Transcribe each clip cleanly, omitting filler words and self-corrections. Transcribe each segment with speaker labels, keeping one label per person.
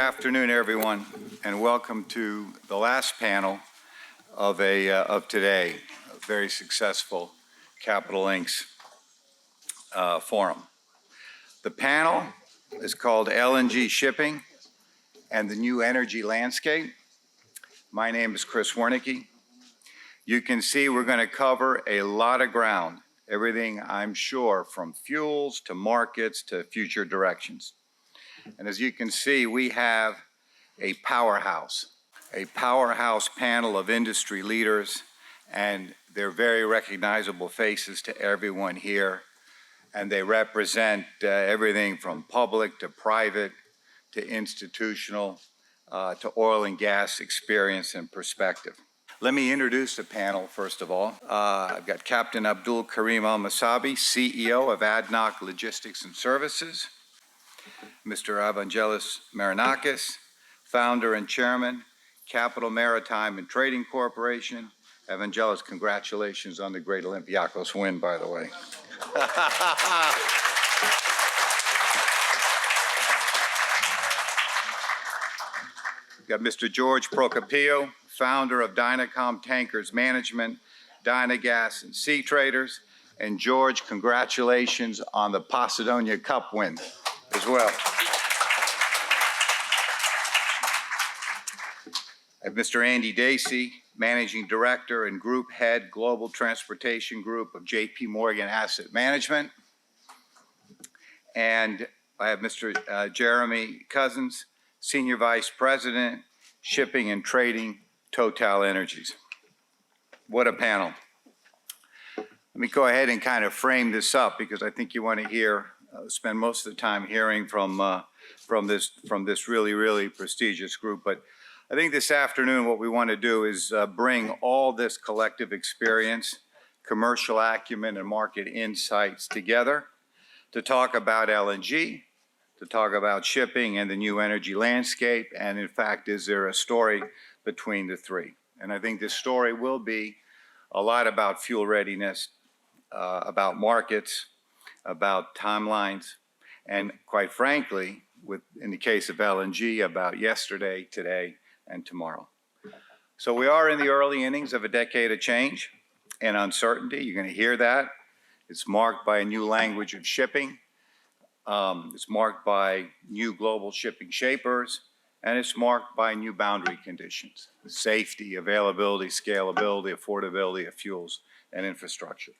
Speaker 1: afternoon, everyone, and welcome to the last panel of today, a very successful Capital Links forum. The panel is called LNG Shipping and the New Energy Landscape. My name is Chris Wiernicki. You can see we're going to cover a lot of ground, everything, I'm sure, from fuels to markets to future directions. And as you can see, we have a powerhouse panel of industry leaders, and they're very recognizable faces to everyone here. And they represent everything from public to private to institutional to oil and gas experience and perspective. Let me introduce the panel, first of all. I've got Captain Abdulkareem Masabi, CEO of ADNOC Logistics and Services. Mr. Evangelos Marinakis, founder and chairman, Capital Maritime and Trading Corporation. Evangelos, congratulations on the great Olympiacos win, by the way. Got Mr. George Prokopiou, founder of Dynacom Tankers Management, Dynagas, and Sea Traders. And George, congratulations on the Posidonia Cup win as well. I have Mr. Andy Dacy, Managing Director and Group Head, Global Transportation Group of JP Morgan Asset Management. And I have Mr. Jerome Cousins, Senior Vice President, Shipping and Trading, TotalEnergies. What a panel. Let me go ahead and kind of frame this up because I think you want to hear, spend most of the time hearing from this really prestigious group. But I think this afternoon what we want to do is bring all this collective experience, commercial acumen, and market insights together to talk about LNG, to talk about shipping and the new energy landscape, and in fact, is there a story between the three? And I think this story will be a lot about fuel readiness, about markets, about timelines, and quite frankly, in the case of LNG, about yesterday, today, and tomorrow. So we are in the early innings of a decade of change and uncertainty. You're going to hear that. It's marked by a new language of shipping. It's marked by new global shipping shapers, and it's marked by new boundary conditions: safety, availability, scalability, affordability of fuels and infrastructure.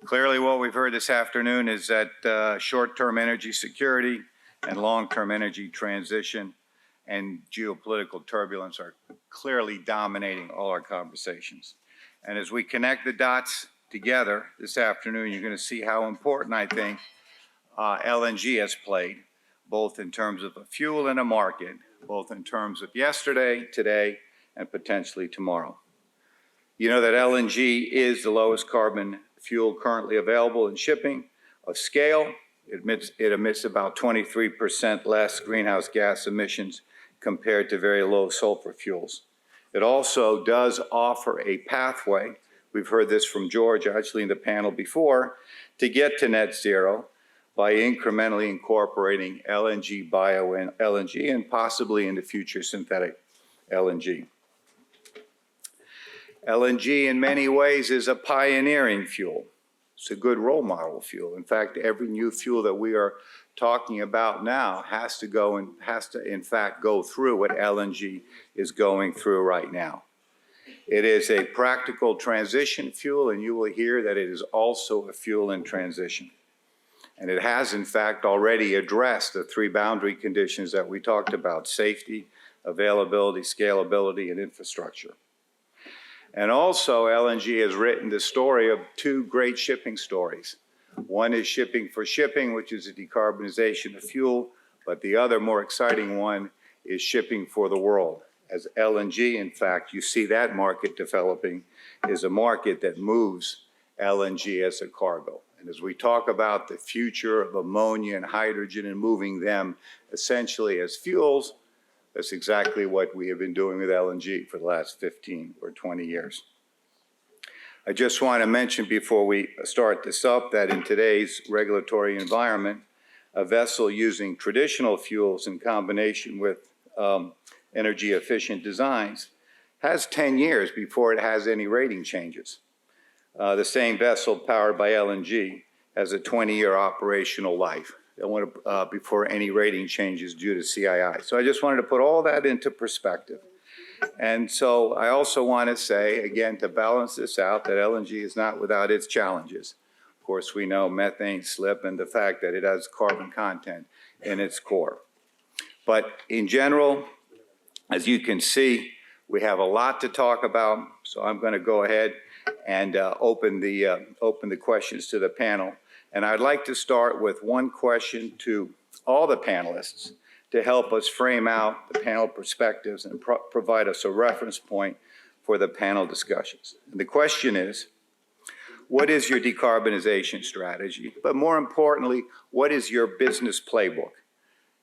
Speaker 1: Clearly, what we've heard this afternoon is that short-term energy security and long-term energy transition and geopolitical turbulence are clearly dominating all our conversations. And as we connect the dots together this afternoon, you're going to see how important, I think, LNG has played, both in terms of a fuel and a market, both in terms of yesterday, today, and potentially tomorrow. You know that LNG is the lowest carbon fuel currently available in shipping of scale. It emits about 23% less greenhouse gas emissions compared to very low sulfur fuels. It also does offer a pathway, we've heard this from George actually in the panel before, to get to net zero by incrementally incorporating LNG, bio-LNG, and possibly in the future synthetic LNG. LNG in many ways is a pioneering fuel. It's a good role model fuel. In fact, every new fuel that we are talking about now has to in fact go through what LNG is going through right now. It is a practical transition fuel, and you will hear that it is also a fuel in transition. And it has in fact already addressed the three boundary conditions that we talked about: safety, availability, scalability, and infrastructure. And also, LNG has written the story of two great shipping stories. One is shipping for shipping, which is a decarbonization of fuel, but the other more exciting one is shipping for the world. As LNG, in fact, you see that market developing, is a market that moves LNG as a cargo. And as we talk about the future of ammonia and hydrogen and moving them essentially as fuels, that's exactly what we have been doing with LNG for the last 15 or 20 years. I just want to mention before we start this up that in today's regulatory environment, a vessel using traditional fuels in combination with energy-efficient designs has 10 years before it has any rating changes. The same vessel powered by LNG has a 20-year operational life before any rating changes due to CII. So I just wanted to put all that into perspective. And so I also want to say, again, to balance this out, that LNG is not without its challenges. Of course, we know methane slip and the fact that it has carbon content in its core. But in general, as you can see, we have a lot to talk about, so I'm going to go ahead and open the questions to the panel. And I'd like to start with one question to all the panelists to help us frame out the panel perspectives and provide us a reference point for the panel discussions. And the question is, what is your decarbonization strategy? But more importantly, what is your business playbook?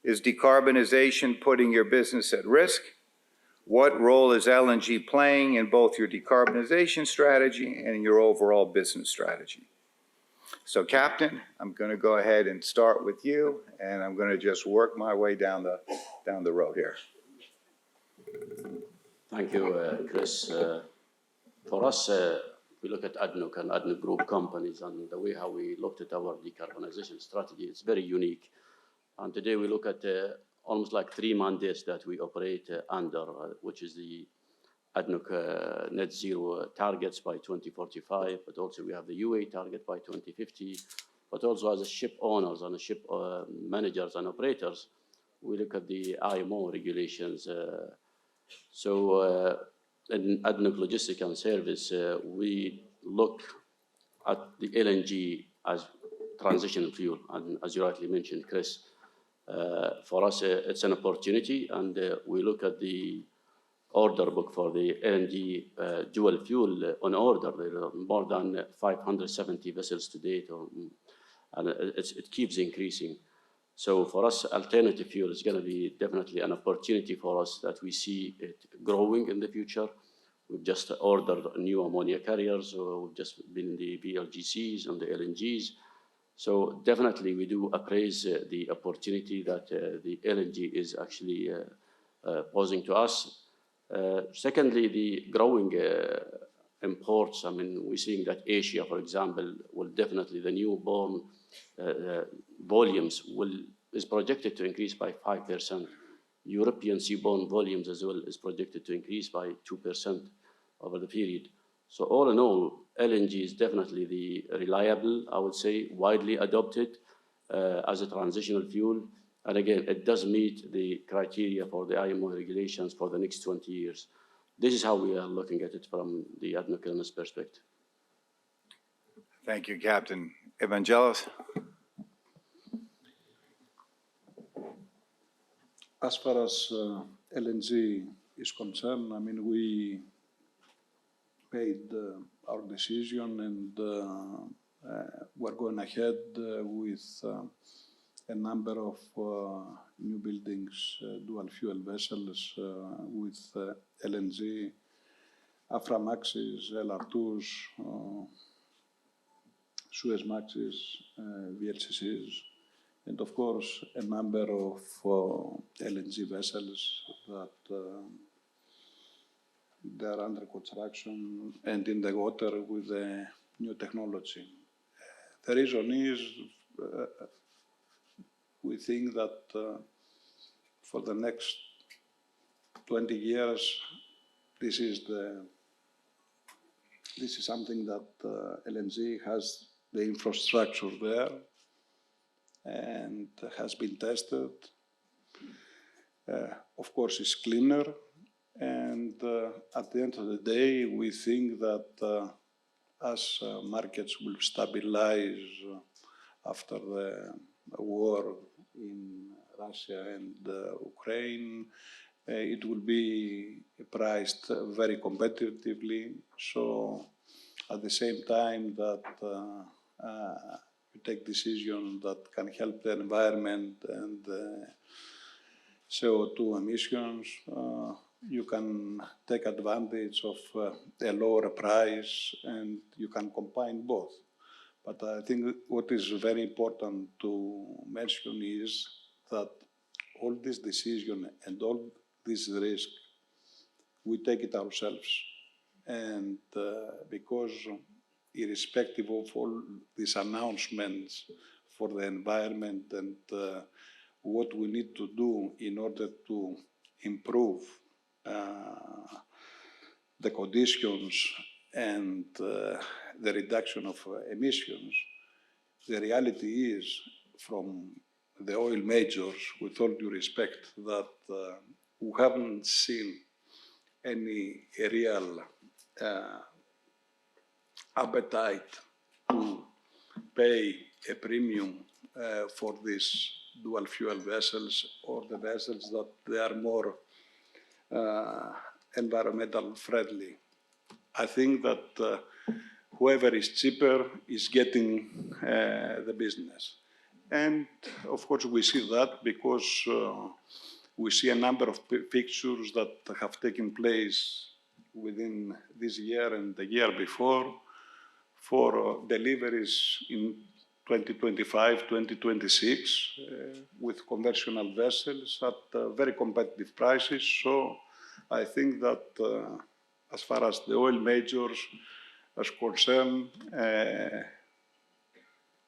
Speaker 1: Is decarbonization putting your business at risk? What role is LNG playing in both your decarbonization strategy and your overall business strategy? So, Captain, I'm going to go ahead and start with you, and I'm going to just work my way down the road here.
Speaker 2: Thank you, Chris. For us, we look at ADNOC and ADNOC Group companies, and the way how we looked at our decarbonization strategy, it's very unique. And today we look at almost like 3 mandates that we operate under, which is the ADNOC net zero targets by 2045, but also we have the UA target by 2050, but also as a ship owners and a ship managers and operators, we look at the IMO regulations. In ADNOC Logistics and Service, we look at the LNG as transitional fuel, and as you rightly mentioned, Chris, for us, it's an opportunity, and we look at the order book for the LNG dual fuel on order. There are more than 570 vessels to date, and it keeps increasing. So for us, alternative fuel is going to be definitely an opportunity for us that we see it growing in the future. We've just ordered new ammonia carriers, so we've just been in the VLGCs and the LNGs. So definitely we do appraise the opportunity that the LNG is actually posing to us. Secondly, the growing imports. I mean, we're seeing that Asia, for example, will definitely, the newborn volumes is projected to increase by 5%. European seaborne volumes as well is projected to increase by 2% over the period. So all in all, LNG is definitely the reliable, I would say, widely adopted as a transitional fuel. And again, it does meet the criteria for the IMO regulations for the next 20 years. This is how we are looking at it from the ADNOC perspective.
Speaker 1: Thank you, Captain. Evangelos?
Speaker 3: As far as LNG is concerned, I mean, we made our decision, and we're going ahead with a number of new buildings, dual fuel vessels with LNG, Aframaxes, LR2s, Suezmaxes, VLCCs, and of course a number of LNG vessels that they are under construction and in the water with the new technology. The reason is we think that for the next 20 years, this is something that LNG has the infrastructure there and has been tested. Of course, it's cleaner. And at the end of the day, we think that as markets will stabilize after the war in Russia and Ukraine, it will be priced very competitively. So at the same time that you take decisions that can help the environment and CO2 emissions, you can take advantage of a lower price, and you can combine both. But I think what is very important to mention is that all this decision and all this risk, we take it ourselves. And because irrespective of all these announcements for the environment and what we need to do in order to improve the conditions and the reduction of emissions, the reality is from the oil majors, with all due respect, that we haven't seen any real appetite to pay a premium for these dual fuel vessels or the vessels that they are more environmental friendly. I think that whoever is cheaper is getting the business. And of course we see that because we see a number of fixtures that have taken place within this year and the year before for deliveries in 2025, 2026 with conventional vessels at very competitive prices. So I think that as far as the oil majors are concerned,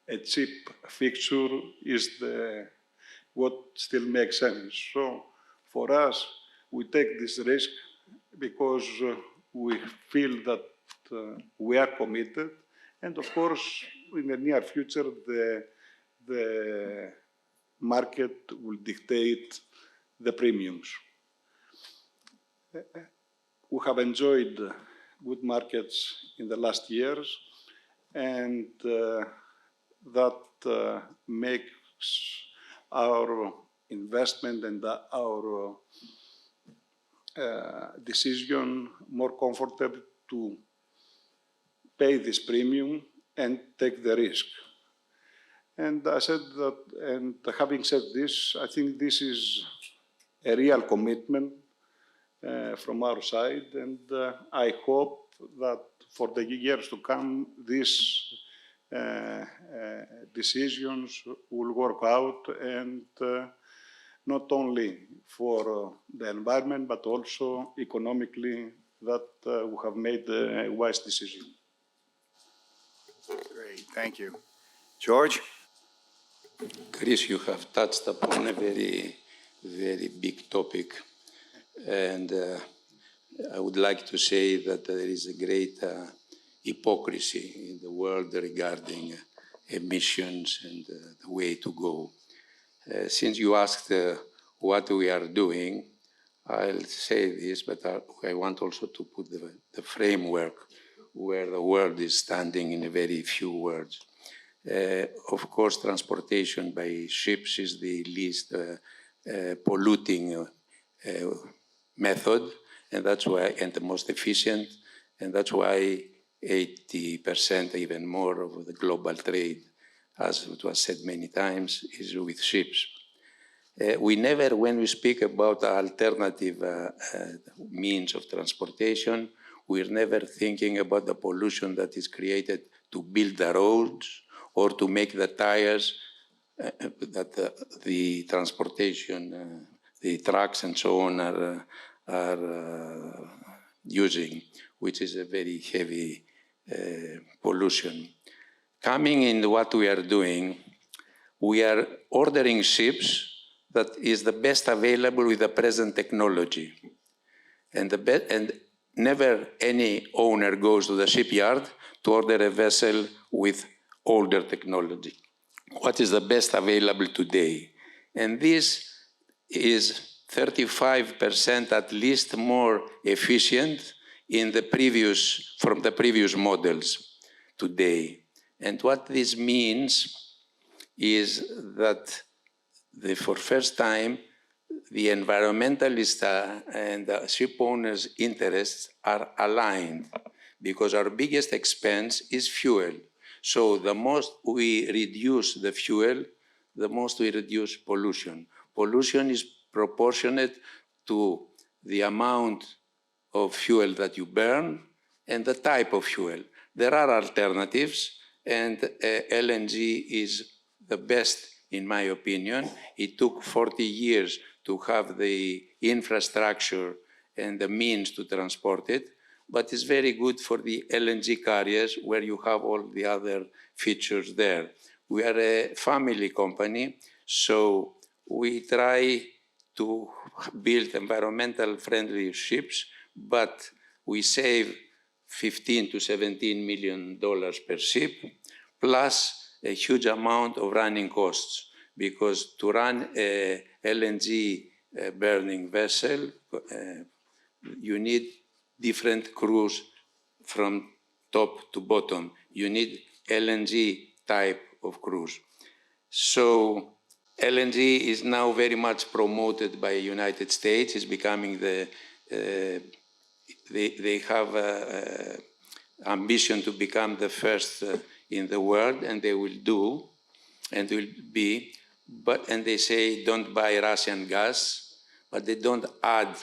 Speaker 3: a cheap fixture is what still makes sense. So for us, we take this risk because we feel that we are committed. And of course, in the near future, the market will dictate the premiums. We have enjoyed good markets in the last years, and that makes our investment and our decision more comfortable to pay this premium and take the risk. And I said that, and having said this, I think this is a real commitment from our side, and I hope that for the years to come, these decisions will work out, and not only for the environment, but also economically, that we have made a wise decision.
Speaker 1: Great, thank you. George?
Speaker 4: Chris, you have touched upon a very, very big topic. And I would like to say that there is a great hypocrisy in the world regarding emissions and the way to go. Since you asked what we are doing, I'll say this, but I want also to put the framework where the world is standing in a very few words. Of course, transportation by ships is the least polluting method, and that's why, and the most efficient, and that's why 80%, even more, of the global trade, as it was said many times, is with ships. We never, when we speak about alternative means of transportation, we're never thinking about the pollution that is created to build the roads or to make the tires that the transportation, the trucks and so on are using, which is a very heavy pollution. Coming in what we are doing, we are ordering ships that is the best available with the present technology. And never any owner goes to the shipyard to order a vessel with older technology. What is the best available today? And this is 35% at least more efficient in the from the previous models today. And what this means is that for first time, the environmentalist and the ship owners' interests are aligned, because our biggest expense is fuel. So the most we reduce the fuel, the most we reduce pollution. Pollution is proportionate to the amount of fuel that you burn and the type of fuel. There are alternatives, and LNG is the best, in my opinion. It took 40 years to have the infrastructure and the means to transport it, but it's very good for the LNG carriers where you have all the other features there. We are a family company, so we try to build environmental friendly ships, but we save $15 to $17 million per ship, plus a huge amount of running costs, because to run a LNG burning vessel, you need different crews from top to bottom. You need LNG type of crews. So LNG is now very much promoted by the United States. It's becoming they have ambition to become the first in the world, and they will do, and will be, and they say don't buy Russian gas, but they don't add,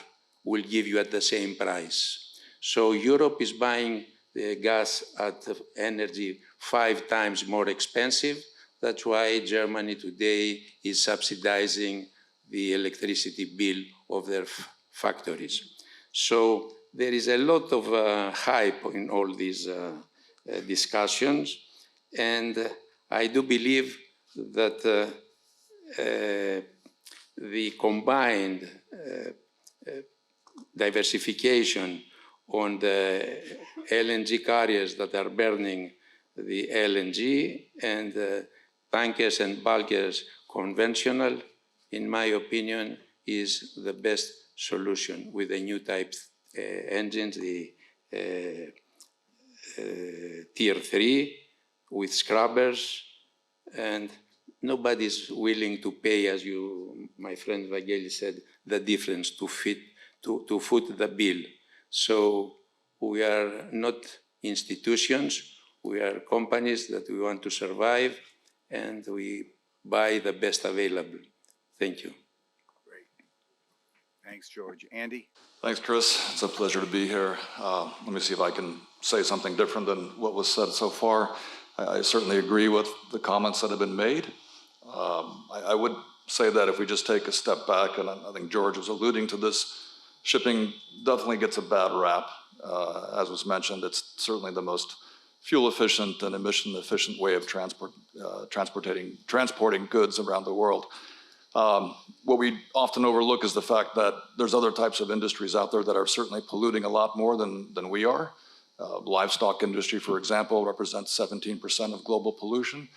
Speaker 4: will give you at the same price. So Europe is buying the gas at energy 5 times more expensive. That's why Germany today is subsidizing the electricity bill of their factories. So there is a lot of hype in all these discussions, and I do believe that the combined diversification on the LNG carriers that are burning the LNG and tankers and bulkers conventional, in my opinion, is the best solution with the new type engines, the Tier 3 with scrubbers, and nobody's willing to pay, as my friend Evangelos said, the difference to foot the bill. So we are not institutions, we are companies that we want to survive, and we buy the best available. Thank you.
Speaker 1: Great. Thanks, George. Andy?
Speaker 5: Thanks, Chris. It's a pleasure to be here. Let me see if I can say something different than what was said so far. I certainly agree with the comments that have been made. I would say that if we just take a step back, and I think George was alluding to this, shipping definitely gets a bad rap. As was mentioned, it's certainly the most fuel-efficient and emission-efficient way of transporting goods around the world. What we often overlook is the fact that there's other types of industries out there that are certainly polluting a lot more than we are. Livestock industry, for example, represents 17% of global pollution.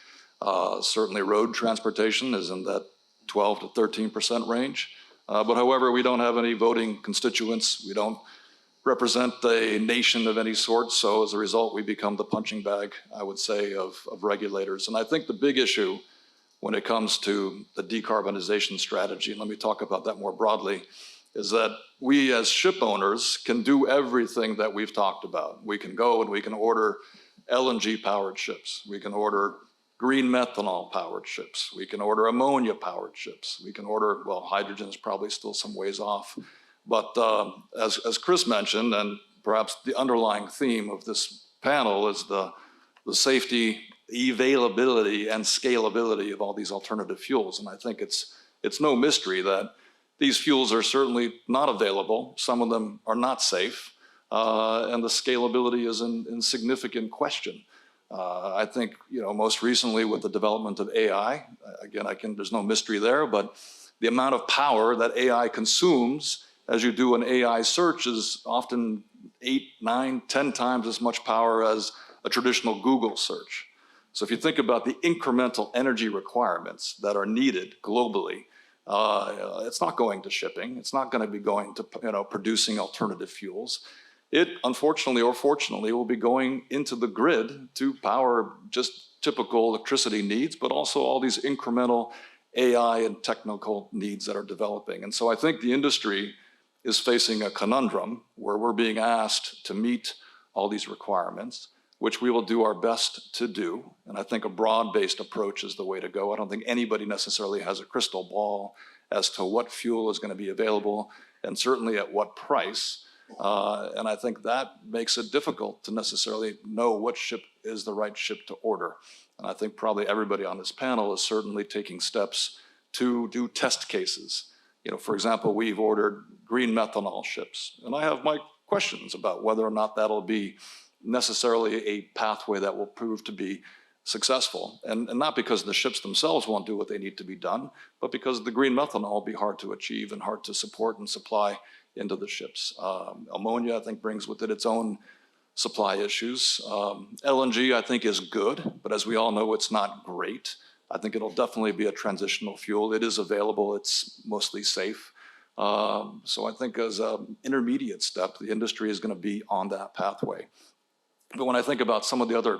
Speaker 5: Certainly road transportation is in that 12 to 13% range. But however, we don't have any voting constituents. We don't represent a nation of any sort. So as a result, we become the punching bag, I would say, of regulators. And I think the big issue when it comes to the decarbonization strategy, and let me talk about that more broadly, is that we as ship owners can do everything that we've talked about. We can go and we can order LNG-powered ships. We can order green methanol-powered ships. We can order ammonia-powered ships. We can order, well, hydrogen is probably still some ways off. But as Chris mentioned, and perhaps the underlying theme of this panel is the safety, availability, and scalability of all these alternative fuels. And I think it's no mystery that these fuels are certainly not available. Some of them are not safe, and the scalability is in significant question. I think, most recently with the development of AI, again, there's no mystery there, but the amount of power that AI consumes as you do an AI search is often 8, 9, 10 times as much power as a traditional Google search. So if you think about the incremental energy requirements that are needed globally, it's not going to shipping. It's not going to be going to producing alternative fuels. It, unfortunately or fortunately, will be going into the grid to power just typical electricity needs, but also all these incremental AI and technical needs that are developing. And so I think the industry is facing a conundrum where we're being asked to meet all these requirements, which we will do our best to do. And I think a broad-based approach is the way to go. I don't think anybody necessarily has a crystal ball as to what fuel is going to be available, and certainly at what price. And I think that makes it difficult to necessarily know what is the right ship to order. And I think probably everybody on this panel is certainly taking steps to do test cases. For example, we've ordered green methanol ships, and I have my questions about whether or not that'll be necessarily a pathway that will prove to be successful. And not because the ships themselves won't do what they need to be done, but because the green methanol will be hard to achieve and hard to support and supply into the ships. Ammonia, I think, brings with it its own supply issues. LNG, I think, is good, but as we all know, it's not great. I think it'll definitely be a transitional fuel. It is available, it's mostly safe. So I think as an intermediate step, the industry is going to be on that pathway. But when I think about some of the other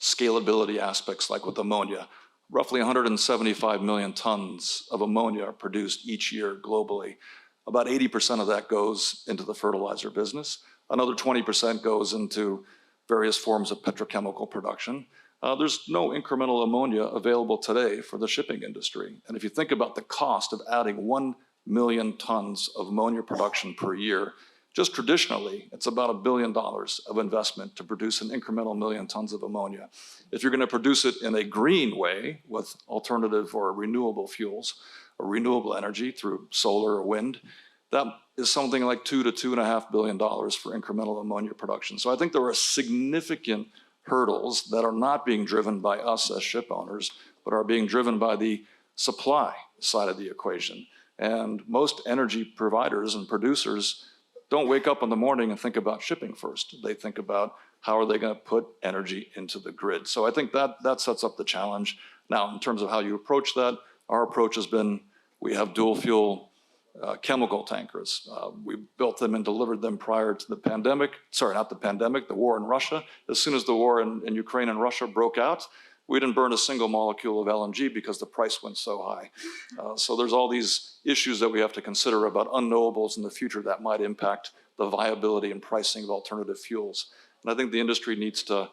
Speaker 5: scalability aspects, like with ammonia, roughly 175 million tons of ammonia are produced each year globally. About 80% of that goes into the fertilizer business. Another 20% goes into various forms of petrochemical production. There's no incremental ammonia available today for the shipping industry. And if you think about the cost of adding 1 million tons of ammonia production per year, just traditionally, it's about $1 billion of investment to produce an incremental 1 million tons of ammonia. If you're going to produce it in a green way with alternative or renewable fuels or renewable energy through solar or wind, that is something like $2 to $2.5 billion for incremental ammonia production. So I think there are significant hurdles that are not being driven by us as ship owners, but are being driven by the supply side of the equation. And most energy providers and producers don't wake up in the morning and think about shipping first. They think about how are they going to put energy into the grid. So I think that sets up the challenge. Now, in terms of how you approach that, our approach has been, we have dual fuel chemical tankers. We built them and delivered them prior to the pandemic. Sorry, not the pandemic, the war in Russia. As soon as the war in Ukraine and Russia broke out, we didn't burn a single molecule of LNG because the price went so high. So there's all these issues that we have to consider about unknowables in the future that might impact the viability and pricing of alternative fuels. And I think the industry needs to,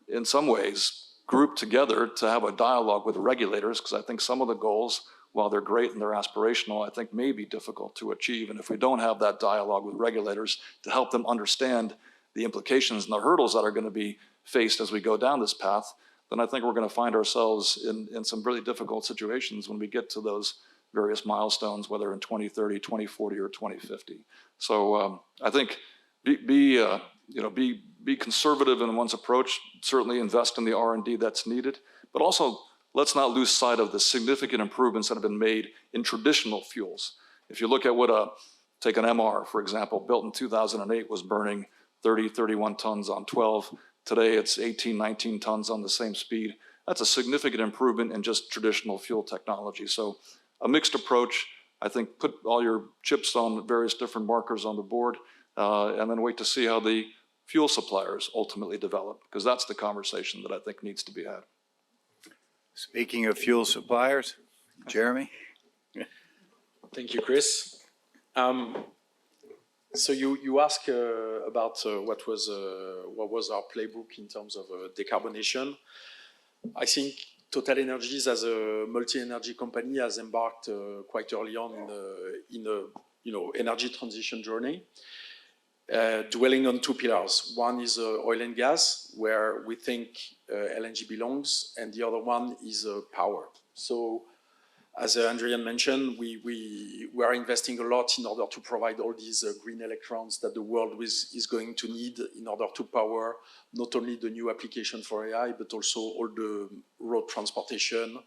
Speaker 5: in some ways, group together to have a dialogue with the regulators, because I think some of the goals, while they're great and they're aspirational, I think may be difficult to achieve. And if we don't have that dialogue with regulators to help them understand the implications and the hurdles that are going to be faced as we go down this path, then I think we're going to find ourselves in some really difficult situations when we get to those various milestones, whether in 2030, 2040, or 2050. So I think be conservative in one's approach, certainly invest in the R&D that's needed, but also let's not lose sight of the significant improvements that have been made in traditional fuels. If you look at what take an MR, for example, built in 2008 was burning 30, 31 tons on 12. Today it's 18, 19 tons on the same speed. That's a significant improvement in just traditional fuel technology. So a mixed approach, I think, put all your chips on various different markers on the board, and then wait to see how the fuel suppliers ultimately develop, because that's the conversation that I think needs to be had.
Speaker 1: Speaking of fuel suppliers, Jeremy?
Speaker 6: Thank you, Chris. So you asked about what was our playbook in terms of decarbonization. I think TotalEnergies, as a multi-energy company, has embarked quite early on in a energy transition journey, dwelling on two pillars. One is oil and gas, where we think LNG belongs, and the other one is power. So, as Andrian mentioned, we are investing a lot in order to provide all these green electrons that the world is going to need in order to power not only the new application for AI, but also all the road transportation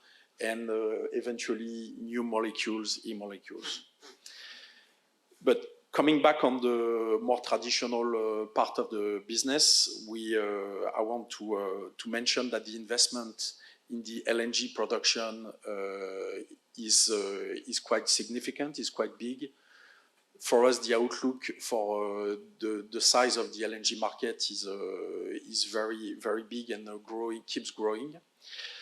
Speaker 6: and eventually new molecules, e-molecules. But coming back on the more traditional part of the business, I want to mention that the investment in the LNG production is quite significant, is quite big. For us, the outlook for the size of the LNG market is very, very big and keeps growing.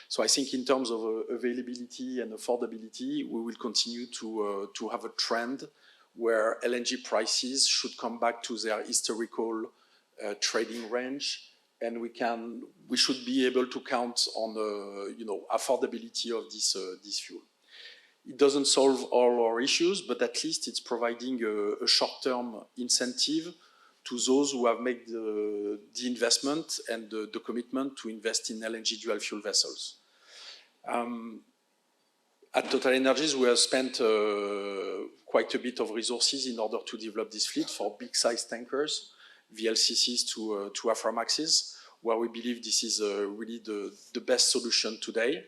Speaker 6: So I think in terms of availability and affordability, we will continue to have a trend where LNG prices should come back to their historical trading range, and we should be able to count on affordability of this fuel. It doesn't solve all our issues, but at least it's providing a short-term incentive to those who have made the investment and the commitment to invest in LNG dual fuel vessels. At TotalEnergies, we have spent quite a bit of resources in order to develop this fleet for big-sized tankers, VLCCs to Aframaxes, where we believe this is really the best solution today.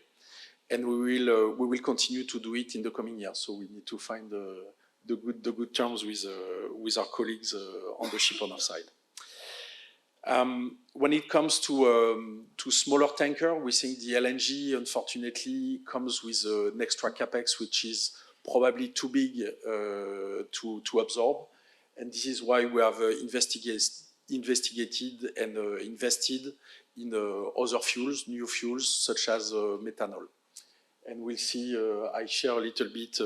Speaker 6: And we will continue to do it in the coming years. So we need to find the good terms with our colleagues on the ship owner side. When it comes to smaller tanker, we think the LNG, unfortunately, comes with an extra capex, which is probably too big to absorb. And this is why we have investigated and invested in other fuels, new fuels, such as methanol. And we'll see, I share a little bit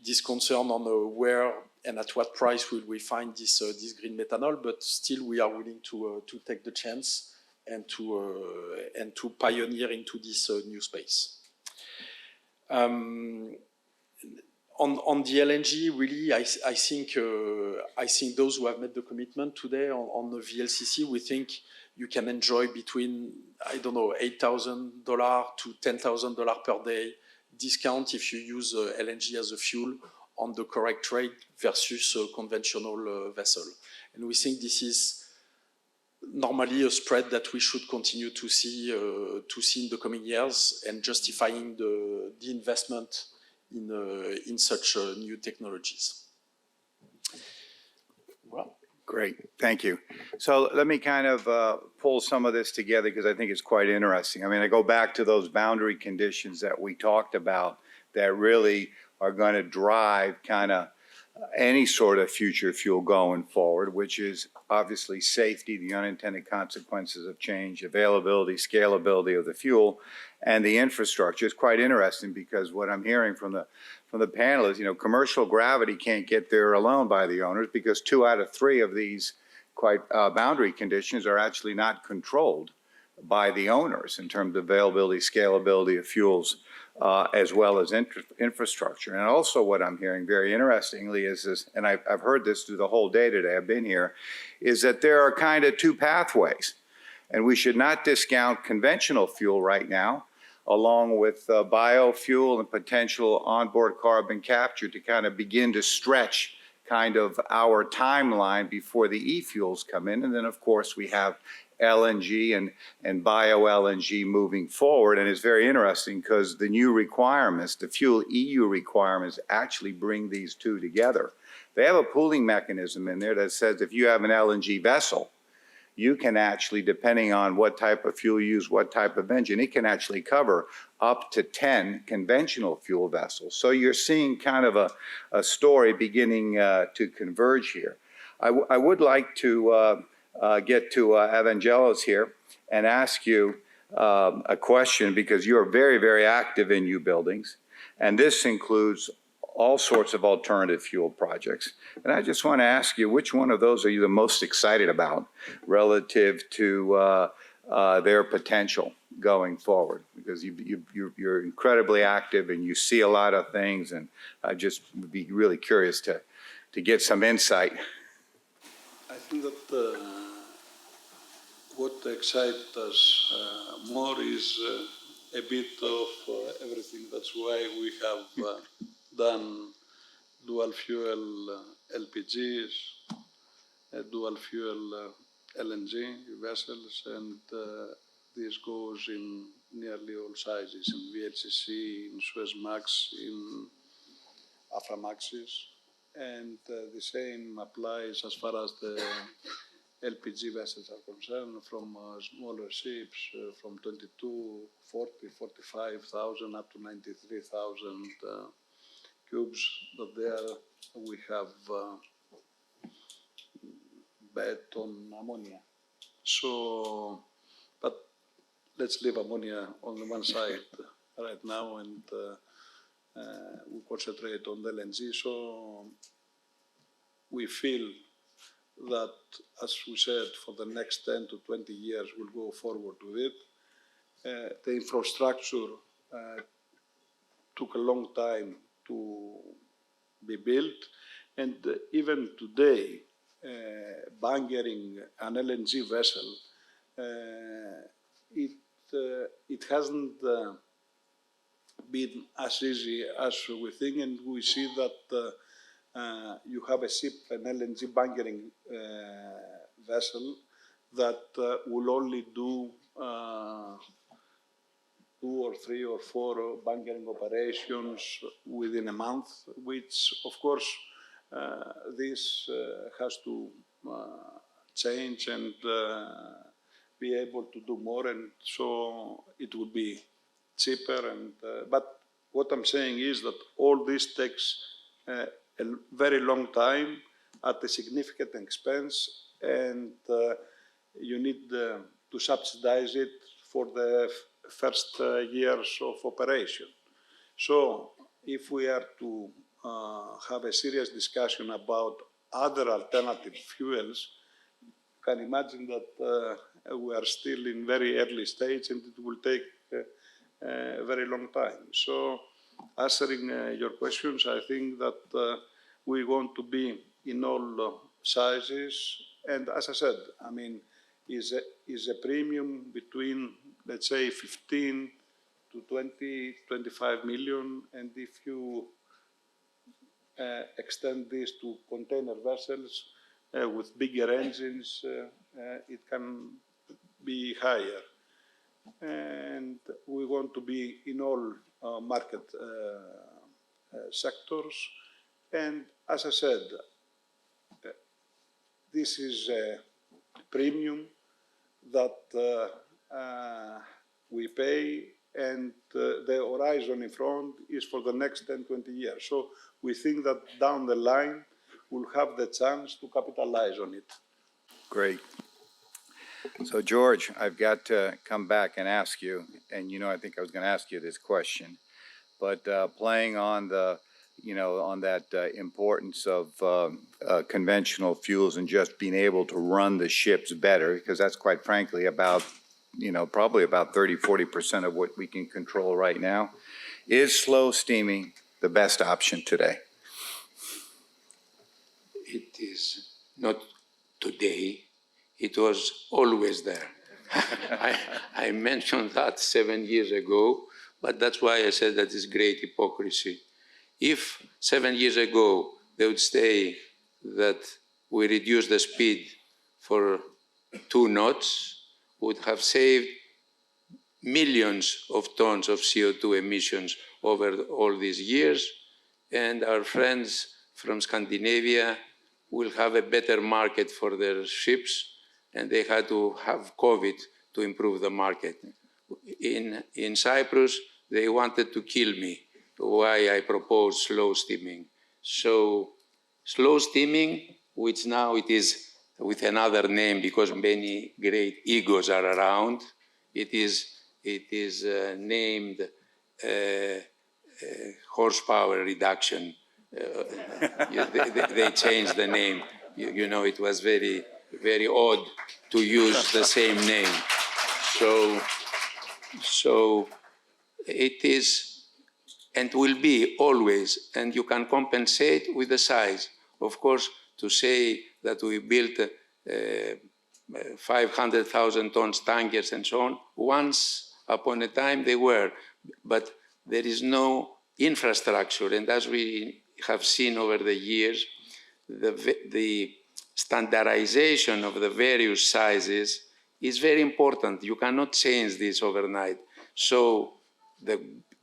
Speaker 6: this concern on where and at what price will we find this green methanol, but still we are willing to take the chance and to pioneer into this new space. On the LNG, really, I think those who have made the commitment today on the VLCC, we think you can enjoy between, I don't know, $8,000 to $10,000 per day discount if you use LNG as a fuel on the correct trade versus a conventional vessel. And we think this is normally a spread that we should continue to see in the coming years and justifying the investment in such new technologies. Well.
Speaker 1: Great, thank you. So let me kind of pull some of this together because I think it's quite interesting. I mean, I go back to those boundary conditions that we talked about that really are going to drive kind of any sort of future fuel going forward, which is obviously safety, the unintended consequences of change, availability, scalability of the fuel, and the infrastructure. It's quite interesting because what I'm hearing from the panel is, commercial gravity can't get there alone by the owners because 2 out of 3 of these quite boundary conditions are actually not controlled by the owners in terms of availability, scalability of fuels, as well as infrastructure. And also what I'm hearing very interestingly is this, and I've heard this through the whole day today, I've been here, is that there are kind of 2 pathways. And we should not discount conventional fuel right now, along with biofuel and potential onboard carbon capture to kind of begin to stretch kind of our timeline before the e-fuels come in. And then, of course, we have LNG and bio-LNG moving forward. And it's very interesting because the new requirements, the fuel EU requirements, actually bring these 2 together. They have a pooling mechanism in there that says if you have an LNG vessel, you can actually, depending on what type of fuel you use, what type of engine, it can actually cover up to 10 conventional fuel vessels. So you're seeing kind of a story beginning to converge here. I would like to get to Evangelos here and ask you a question because you're very, very active in new buildings, and this includes all sorts of alternative fuel projects. And I just want to ask you, which one of those are you the most excited about relative to their potential going forward? Because you're incredibly active and you see a lot of things, and I just would be really curious to get some insight.
Speaker 3: I think that what excites us more is a bit of everything. That's why we have done dual fuel LPGs, dual fuel LNG vessels, and this goes in nearly all sizes, in VLCC, in Suezmax, in Aframaxes, and the same applies as far as the LPG vessels are concerned, from smaller ships, from 22, 40, 45,000 up to 93,000 cubes, that there we have bet on ammonia. So, but let's leave ammonia on the one side right now, and we concentrate on the LNG. So we feel that, as we said, for the next 10 to 20 years, we'll go forward with it. The infrastructure took a long time to be built, and even today, bunkering an LNG vessel, it hasn't been as easy as we think, and we see that you have a ship, an LNG bunkering vessel that will only do 2 or 3 or 4 bunkering operations within a month, which of course this has to change and be able to do more, and so it will be cheaper. And but what I'm saying is that all this takes a very long time at a significant expense, and you need to subsidize it for the first years of operation. So if we are to have a serious discussion about other alternative fuels, you can imagine that we are still in very early stage and it will take a very long time. So answering your questions, I think that we want to be in all sizes, and as I said, I mean, is a premium between, let's say, 15 to 20, 25 million, and if you extend this to container vessels with bigger engines, it can be higher. And we want to be in all market sectors. And as I said, this is a premium that we pay, and the horizon in front is for the next 10, 20 years. So we think that down the line, we'll have the chance to capitalize on it.
Speaker 1: Great. So George, I've got to come back and ask you, and you know, I think I was going to ask you this question, but playing on the, you know, on that importance of conventional fuels and just being able to run the ships better, because that's quite frankly about, you know, probably about 30, 40% of what we can control right now. Is slow steaming the best option today?
Speaker 4: It is not today. It was always there. I mentioned that 7 years ago, but that's why I said that is great hypocrisy. If 7 years ago they would say that we reduce the speed for 2 knots, would have saved millions of tons of CO2 emissions over all these years, and our friends from Scandinavia will have a better market for their ships, and they had to have COVID to improve the market. In Cyprus, they wanted to kill me, why I proposed slow steaming. So slow steaming, which now it is with another name because many great egos are around, it is named horsepower reduction. They changed the name. You know, it was very, very odd to use the same name. So it is and will be always, and you can compensate with the size. Of course, to say that we built 500,000 tons tankers and so on, once upon a time they were, but there is no infrastructure. And as we have seen over the years, the standardization of the various sizes is very important. You cannot change this overnight. So the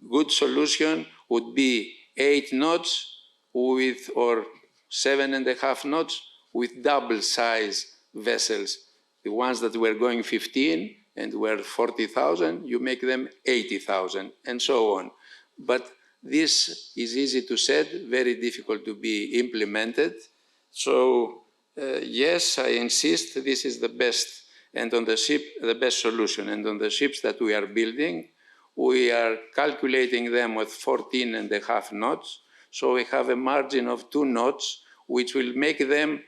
Speaker 4: good solution would be 8 knots with, or 7.5 knots with double size vessels. The ones that were going 15 and were 40,000, you make them 80,000 and so on. But this is easy to say, very difficult to be implemented. So yes, I insist this is the best, and on the ship, the best solution. And on the ships that we are building, we are calculating them with 14.5 knots. So we have a margin of 2 knots, which will make them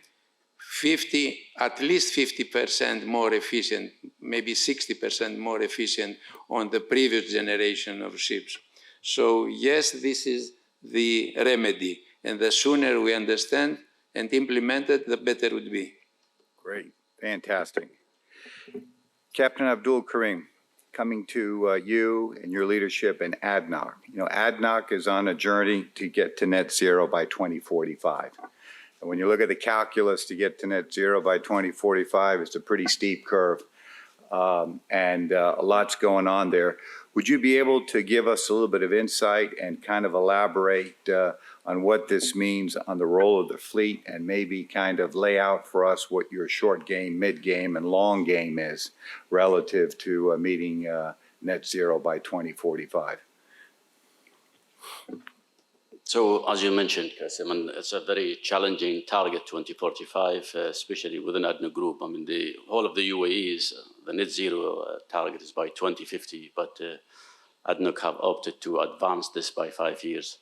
Speaker 4: at least 50% more efficient, maybe 60% more efficient on the previous generation of ships. So yes, this is the remedy. And the sooner we understand, and implemented, the better it would be.
Speaker 1: Great, fantastic. Captain Abdulkareem, coming to you and your leadership in ADNOC. You know, ADNOC is on a journey to get to net zero by 2045. And when you look at the calculus to get to net zero by 2045, it's a pretty steep curve. And a lot's going on there. Would you be able to give us a little bit of insight and kind of elaborate on what this means on the role of the fleet, and maybe kind of lay out for us what your short game, mid game, and long game is relative to meeting net zero by 2045?
Speaker 2: So as you mentioned, Chris, I mean, it's a very challenging target, 2045, especially within ADNOC Group. I mean, the whole of the UAE the net zero target is by 2050, but ADNOC have opted to advance this by 5 years.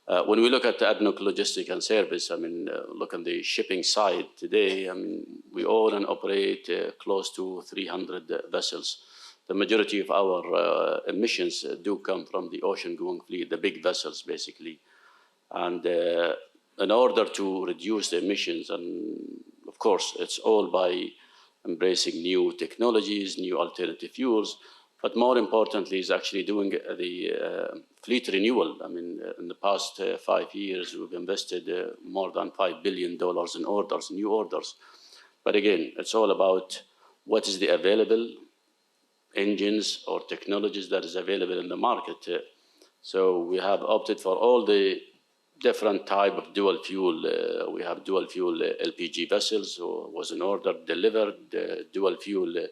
Speaker 2: When we look at the ADNOC Logistics and Service, I mean, look on the shipping side today, I mean, we own and operate close to 300 vessels. The majority of our emissions do come from the ocean-going fleet, the big vessels, basically. And in order to reduce the emissions, and of course, it's all by embracing new technologies, new alternative fuels, but more importantly is actually doing the fleet renewal. I mean, in the past 5 years, we've invested more than $5 billion in orders, new orders. But again, it's all about what is the available engines or technologies that is available in the market. So we have opted for all the different type of dual fuel. We have dual fuel LPG vessels, or was an order delivered, dual fuel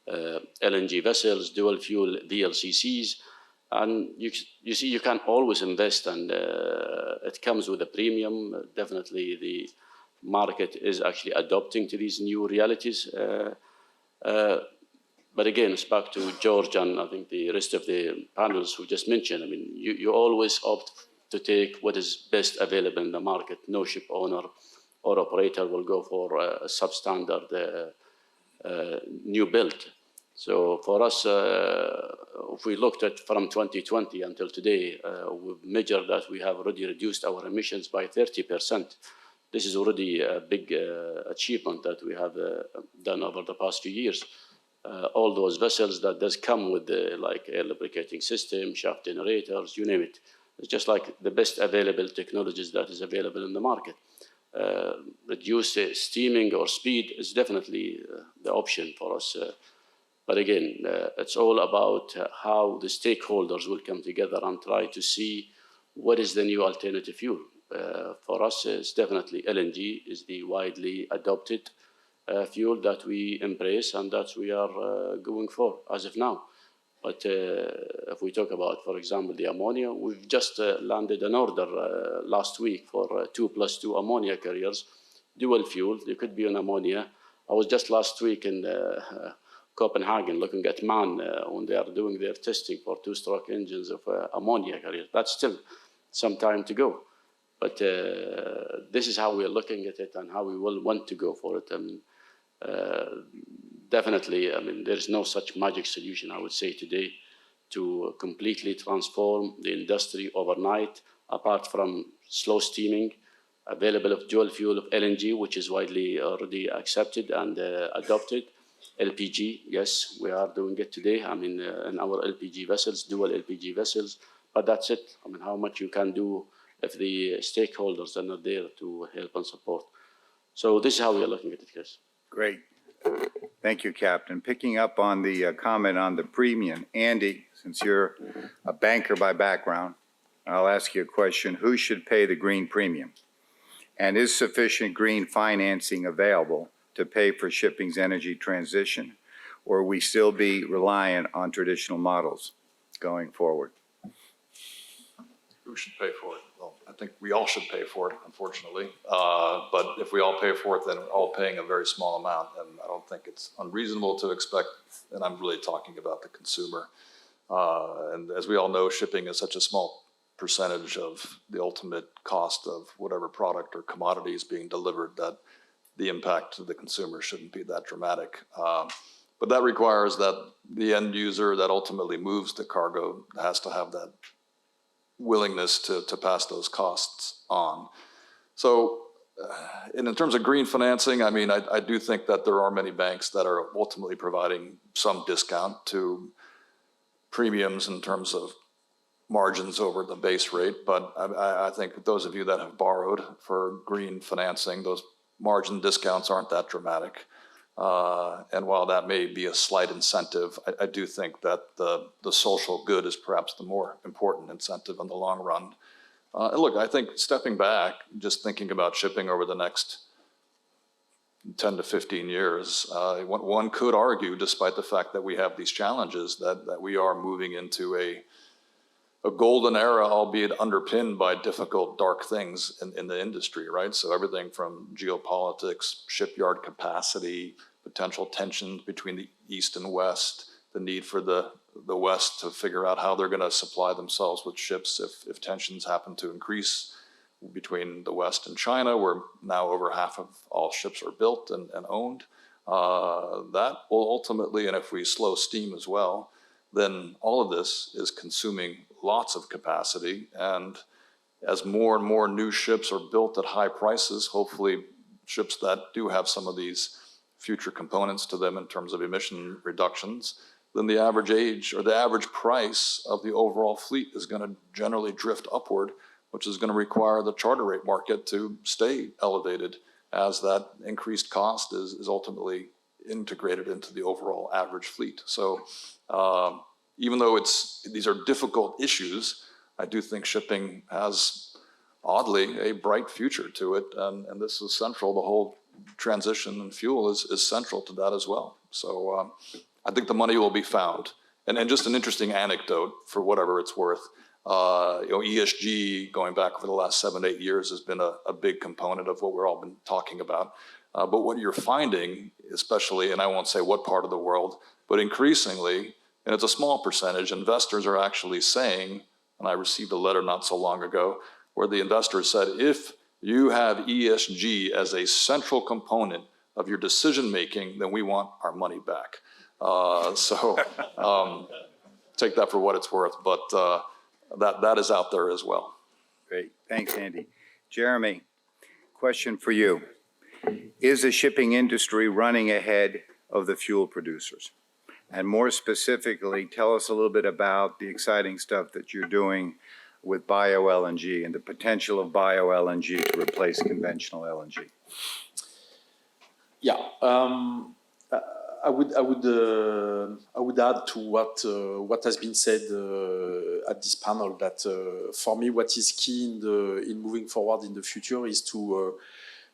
Speaker 2: LNG vessels, dual fuel VLCCs. And you see, you can always invest, and it comes with a premium. Definitely the market is actually adopting to these new realities. But again, it's back to George and I think the rest of the panelists who just mentioned. I mean, you always opt to take what is best available in the market. No ship owner or operator will go for a substandard new build. So for us, if we looked at from 2020 until today, we've measured that we have already reduced our emissions by 30%. This is already a big achievement that we have done over the past few years. All those vessels that does come with like air lubricating system, shaft generators, you name it. It's just like the best available technologies that is available in the market. Reduce steaming or speed is definitely the option for us. But again, it's all about how the stakeholders will come together and try to see what is the new alternative fuel. For us, it's definitely LNG is the widely adopted fuel that we embrace and that we are going for as of now. But if we talk about, for example, the ammonia, we've just landed an order last week for 2+2 ammonia carriers, dual fuel. They could be on ammonia. I was just last week in Copenhagen looking at MAN when they are doing their testing for two-stroke engines of ammonia carriers. That's still some time to go. But this is how we're looking at it and how we will want to go for it. Definitely, I mean, there's no such magic solution, I would say, today to completely transform the industry overnight, apart from slow steaming, available of dual fuel of LNG, which is widely already accepted and adopted. LPG, yes, we are doing it today. I mean, in our LPG vessels, dual LPG vessels, but that's it. I mean, how much you can do if the stakeholders are not there to help and support. So this is how we are looking at it, Chris.
Speaker 1: Great. Thank you, Captain. Picking up on the comment on the premium, Andy, since you're a banker by background, I'll ask you a question. Who should pay the green premium? And is sufficient green financing available to pay for shipping's energy transition, or will we still be reliant on traditional models going forward?
Speaker 5: Who should pay for it? Well, I think we all should pay for it, unfortunately. But if we all pay for it, then we're all paying a very small amount. And I don't think it's unreasonable to expect, and I'm really talking about the consumer. And as we all know, shipping is such a small percentage of the ultimate cost of whatever product or commodity is being delivered that the impact to the consumer shouldn't be that dramatic. But that requires that the end user that ultimately moves the cargo has to have that willingness to pass those costs on. So And in terms of green financing, I mean, I do think that there are many banks that are ultimately providing some discount to premiums in terms of margins over the base rate. But I think those of you that have borrowed for green financing, those margin discounts aren't that dramatic. And while that may be a slight incentive, I do think that the social good is perhaps the more important incentive in the long run. And look, I think stepping back, just thinking about shipping over the next 10 to 15 years, one could argue, despite the fact that we have these challenges, that we are moving into a golden era, albeit underpinned by difficult, dark things in the industry, right? So everything from geopolitics, shipyard capacity, potential tensions between the East and West, the need for the West to figure out how they're going to supply themselves with ships if tensions happen to increase between the West and China, where now over half of all ships are built and owned. That will ultimately, and if we slow steam as well, then all of this is consuming lots of capacity. And as more and more new ships are built at high prices, hopefully ships that do have some of these future components to them in terms of emission reductions, then the average age or the average price of the overall fleet is going to generally drift upward, which is going to require the charter rate market to stay elevated as that increased cost is ultimately integrated into the overall average fleet. So even though these are difficult issues, I do think shipping has, oddly, a bright future to it. And this is central. The whole transition and fuel is central to that as well. So I think the money will be found. And just an interesting anecdote, for whatever it's worth, ESG going back over the last 7 to 8 years has been a big component of what we're all been talking about. But what you're finding, especially, and I won't say what part of the world, but increasingly, and it's a small percentage, investors are actually saying, and I received a letter not so long ago, where the investors said, if you have ESG as a central component of your decision-making, then we want our money back. So take that for what it's worth, but that is out there as well.
Speaker 1: Great, thanks, Andy. Jeremy, question for you. Is the shipping industry running ahead of the fuel producers? And more specifically, tell us a little bit about the exciting stuff that you're doing with bio-LNG and the potential of bio-LNG to replace conventional LNG.
Speaker 6: Yeah, I would add to what has been said at this panel that for me, what is key in moving forward in the future is to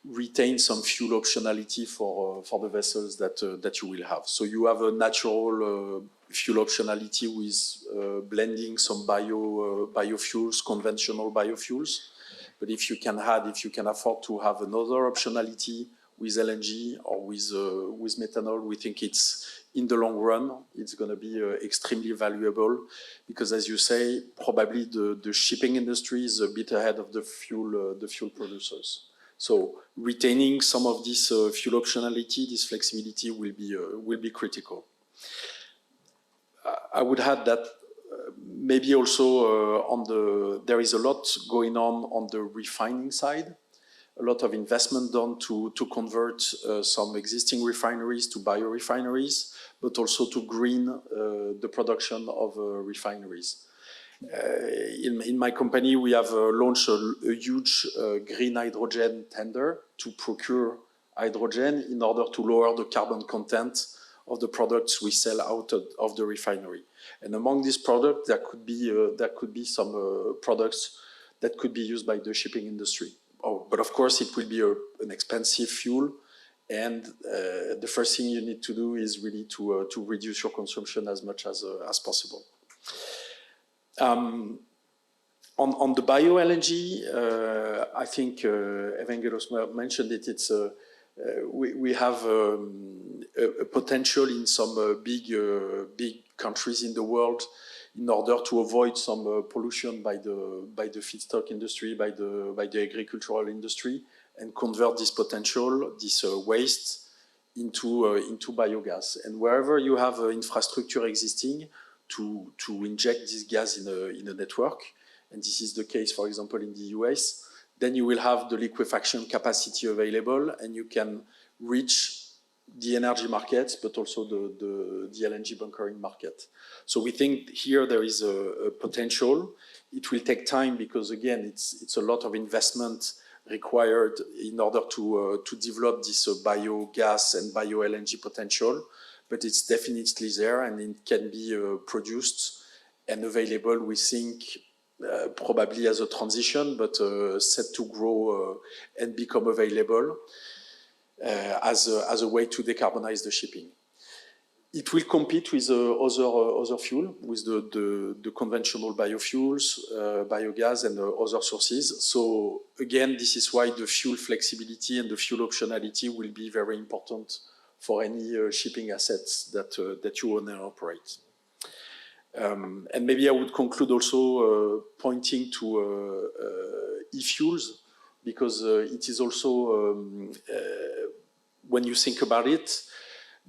Speaker 6: retain some fuel optionality for the vessels that you will have. So you have a natural fuel optionality with blending some biofuels, conventional biofuels. But if you can afford to have another optionality with LNG or with methanol, we think it's, in the long run, it's going to be extremely valuable because, as you say, probably the shipping industry is a bit ahead of the fuel producers. So retaining some of this fuel optionality, this flexibility will be critical. I would add that maybe also there is a lot going on the refining side. A lot of investment done to convert some existing refineries to biorefineries, but also to green the production of refineries. In my company, we have launched a huge green hydrogen tender to procure hydrogen in order to lower the carbon content of the products we sell out of the refinery. And among these products, there could be some products that could be used by the shipping industry. But of course, it will be an expensive fuel. And the first thing you need to do is really to reduce your consumption as much as possible. On the bio-LNG, I think Evangelos mentioned it. We have a potential in some big countries in the world in order to avoid some pollution by the feedstock industry, by the agricultural industry, and convert this potential, this waste, into biogas. And wherever you have infrastructure existing to inject this gas in a network, and this is the case, for example, in the US, then you will have the liquefaction capacity available, and you can reach the energy markets, but also the LNG bunkering market. So we think here there is a potential. It will take time because, again, it's a lot of investment required in order to develop this biogas and bio-LNG potential, but it's definitely there, and it can be produced and available, we think, probably as a transition, but set to grow and become available as a way to decarbonize the shipping. It will compete with other fuel, with the conventional biofuels, biogas, and other sources. So again, this is why the fuel flexibility and the fuel optionality will be very important for any shipping assets that you own and operate. And maybe I would conclude also pointing to e-fuels, because it is also, when you think about it,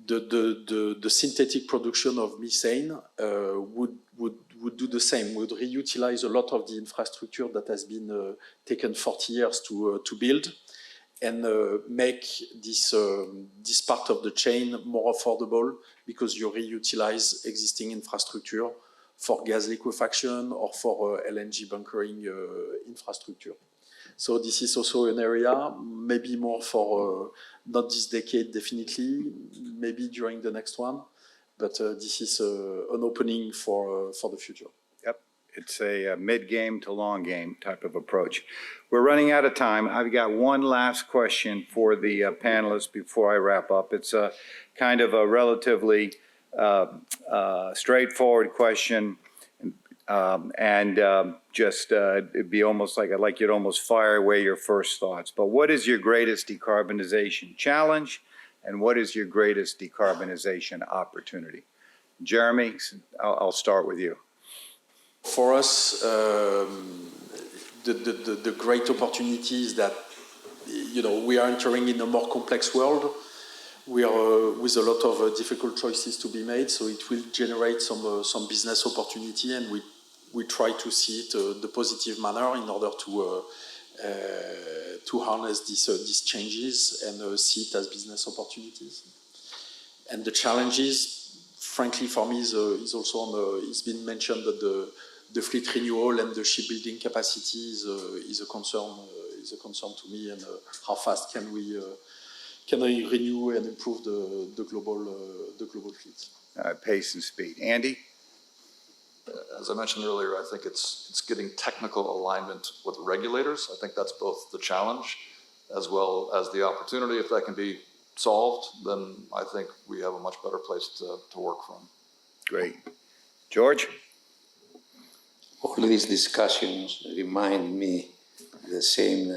Speaker 6: the synthetic production of methane would do the same, would reutilize a lot of the infrastructure that has been taken 40 years to build, and make this part of the chain more affordable, because you reutilize existing infrastructure for gas liquefaction or for LNG bunkering infrastructure. So this is also an area, maybe more for not this decade, definitely, maybe during the next one, but this is an opening for the future.
Speaker 1: Yep, it's a mid-game to long game type of approach. We're running out of time. I've got one last question for the panelists before I wrap up. It's a kind of a relatively straightforward question. It'd be almost like I'd like you to almost fire away your first thoughts. But what is your greatest decarbonization challenge, and what is your greatest decarbonization opportunity? Jeremy, I'll start with you.
Speaker 6: For us, the great opportunity is that, you know, we are entering in a more complex world. We are with a lot of difficult choices to be made, so it will generate some business opportunity, and we try to see it the positive manner in order to harness these changes and see it as business opportunities. And the challenges, frankly, for me, is also on it's been mentioned that the fleet renewal and the shipbuilding capacity is a concern to me, and how fast can we renew and improve the global fleet.
Speaker 1: Pace and speed. Andy?
Speaker 5: As I mentioned earlier, I think it's getting technical alignment with regulators. I think that's both the challenge as well as the opportunity. If that can be solved, then I think we have a much better place to work from.
Speaker 1: Great. George?
Speaker 4: All these discussions remind me the same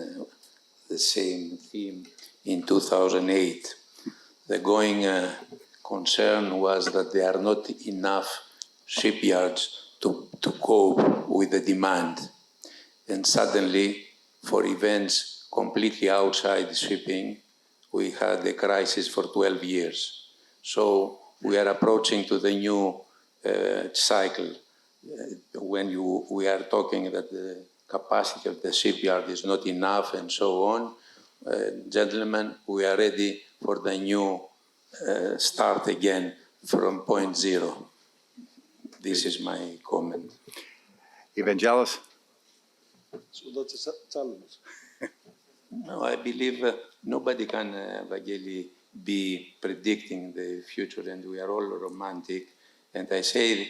Speaker 4: theme in 2008. The going concern was that there are not enough shipyards to cope with the demand. And suddenly, for events completely outside shipping, we had a crisis for 12 years. So we are approaching to the new cycle when we are talking that the capacity of the shipyard is not enough and so on. Gentlemen, we are ready for the new start again from point zero. This is my comment.
Speaker 1: Evangelos?
Speaker 3: So that's a challenge.
Speaker 4: No, I believe nobody can, Evangelos, be predicting the future, and we are all romantic. And I say,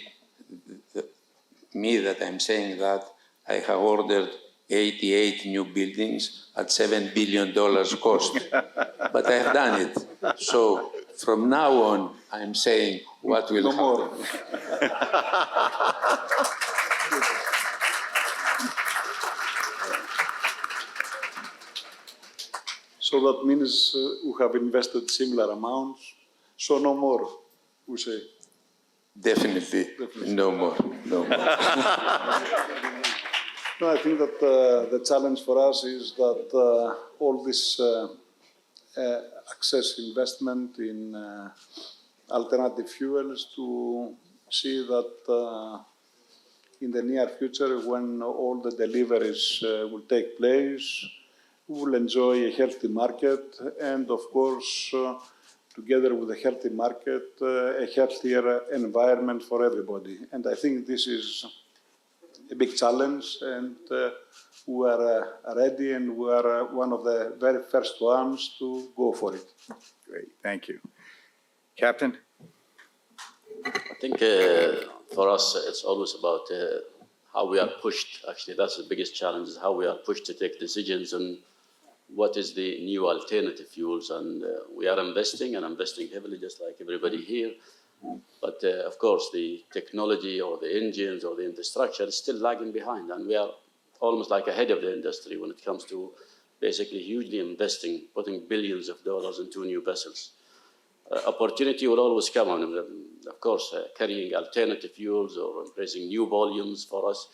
Speaker 4: that I'm saying that I have ordered 88 new buildings at $7 billion cost, but I have done it. So from now on, I'm saying what will happen.
Speaker 3: More. So that means we have invested similar amounts, so no more, we say.
Speaker 4: Definitely. No more. No more.
Speaker 3: No, I think that the challenge for us is that all this access investment in alternative fuels to see that in the near future, when all the deliveries will take place, we will enjoy a healthy market, and of course, together with a healthy market, a healthier environment for everybody. And I think this is a big challenge, and we are ready, and we are one of the very first ones to go for it.
Speaker 1: Great, thank you. Captain?
Speaker 2: I think for us, it's always about how we are pushed. Actually, that's the biggest challenge, is how we are pushed to take decisions on what is the new alternative fuels. And we are investing heavily, just like everybody here. But of course, the technology or the engines or the infrastructure is still lagging behind. And we are almost like ahead of the industry when it comes to basically hugely investing, putting billions of dollars into new vessels. Opportunity will always come on. Of course, carrying alternative fuels or embracing new volumes for us,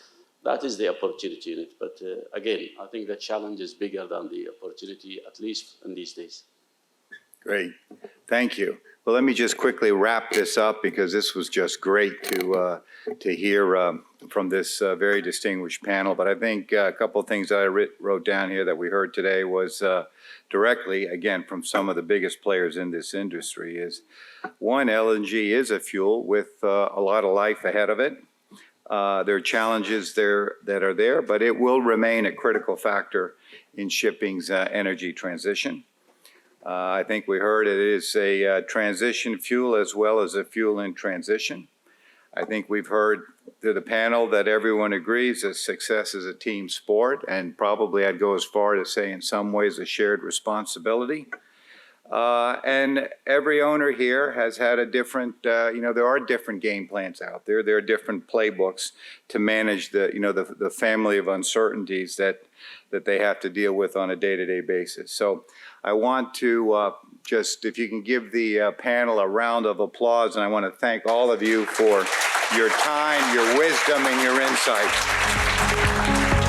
Speaker 2: that is the opportunity in it. But again, I think the challenge is bigger than the opportunity, at least in these days.
Speaker 1: Great, thank you. Well, let me just quickly wrap this up, because this was just great to hear from this very distinguished panel. But I think a couple of things that I wrote down here that we heard today was directly, again, from some of the biggest players in this industry is, one, LNG is a fuel with a lot of life ahead of it. There are challenges there that are there, but it will remain a critical factor in shipping's energy transition. I think we heard it is a transition fuel as well as a fuel in transition. I think we've heard through the panel that everyone agrees that success is a team sport, and probably I'd go as far to say in some ways a shared responsibility. And every owner here has had a different, there are different game plans out there. There are different playbooks to manage the family of uncertainties that they have to deal with on a day-to-day basis. So I want to just, if you can give the panel a round of applause, and I want to thank all of you for your time, your wisdom, and your insight.